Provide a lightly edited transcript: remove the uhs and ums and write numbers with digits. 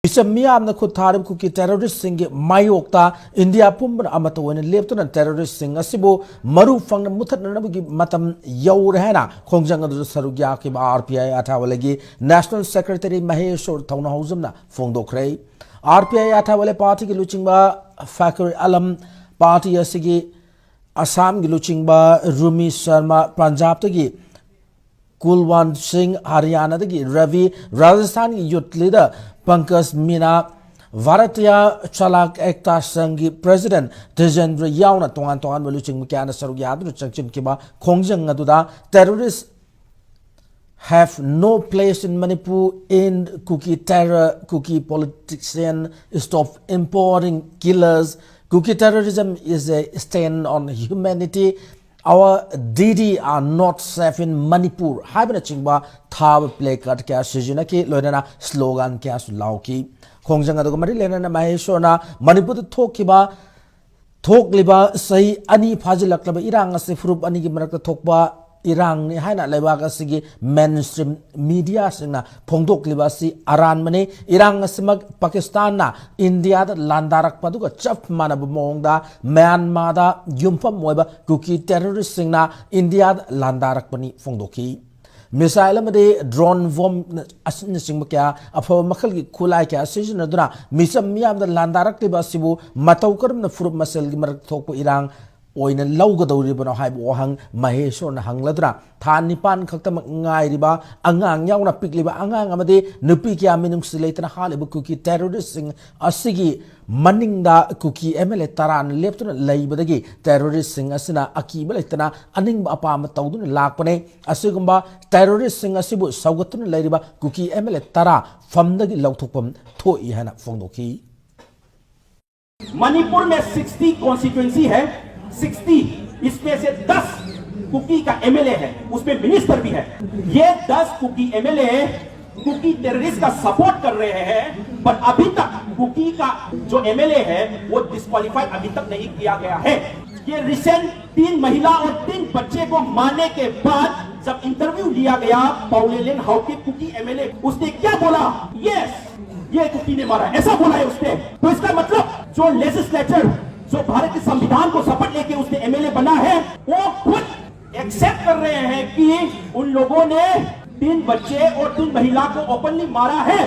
Miam the Kutarim Kuki terrorist sing Mayokta, India Pumban Amato and Lieutenant terrorist sing Asibo, Maru Fang Mutanabagi Matam Yaurhana, KHONGJANG Sarugaki Rpi Athawale, National Secretary Mahesor Thounaojam CHANGSINKHRE, Rpi Athawale Party Luchingba, Fakir Alam Party Asigi, Assam Giluchingba, Rumi Sharma, Punjab Tagi, Kulwan Singh Haryana Tagi, Ravi, Rajasthan Youth Leader, Pankaj Meena, Bharatiya Chalak Ekta Sanghi President Tejendra Yauna Tongan Maluching Mukana Sarugadu Changchinkiba KHONGJANG Aduda terrorists have no place in Manipur in Kuki terror, Kuki politician stop importing killers. Kuki terrorism is a stain on humanity. Our Didi are not safe in Manipur. Haibana chingba thab play card kya sijina ki loina slogan kya sulauki. KHONGJANG aduga mari lena na Mahesor na Manipur thokiba thokliba sahi ani phajilaklaba irang ase furup ani gi marakta thokba irang ni haina lebaga sigi mainstream media singna phongdokliba si aran mane irang asimag Pakistan na India da landarak paduga chap manab mongda Myanmar da yumpham moiba Kuki terrorist singna India da landarak pani phongdoki missile amade drone bomb asin singma kya apha makhal gi khulai kya sijna duna misam miyam da landarak liba sibu matau karam na furup masal gi marak thokpo irang oina laugadawribano haibu ohang Mahesor na hangladra than nipan khaktam ngairiba angang yauna pikliba angang amade nupi kya minung silaitana halibu Kuki terrorist sing asigi maningda Kuki MLA taran leptuna laibadagi terrorist sing asina akiba laitana aningba apama tawduna lakpane asigumba terrorist sing asibu saugatuna lairiba Kuki MLA tara famdagi lauthokpam thoi hana phongdoki Manipur में 60 constituency है 60 इसमें से 10 cookie का MLA है उसमें minister भी है ये 10 कुकी एमएलए कुकी टेररिस्ट का सपोर्ट कर रहे हैं पर अभी तक कुकी का जो एमएलए है वो डिस्क्वालीफाई अभी तक नहीं किया गया है ये रिसेंट 3 महिला और 3 बच्चे को मारने के बाद जब इंटरव्यू लिया गया पाउलेलिन हाउ के कुकी एमएलए उसने क्या बोला यस ये कुकी ने मारा ऐसा बोला है उसने तो इसका मतलब जो लेजिस्लेचर जो भारत के संविधान को शपथ लेके उसने एमएलए बना है वो खुद एक्सेप्ट कर रहे हैं कि उन लोगों ने 3 बच्चे और 3 महिला को ओपनली मारा है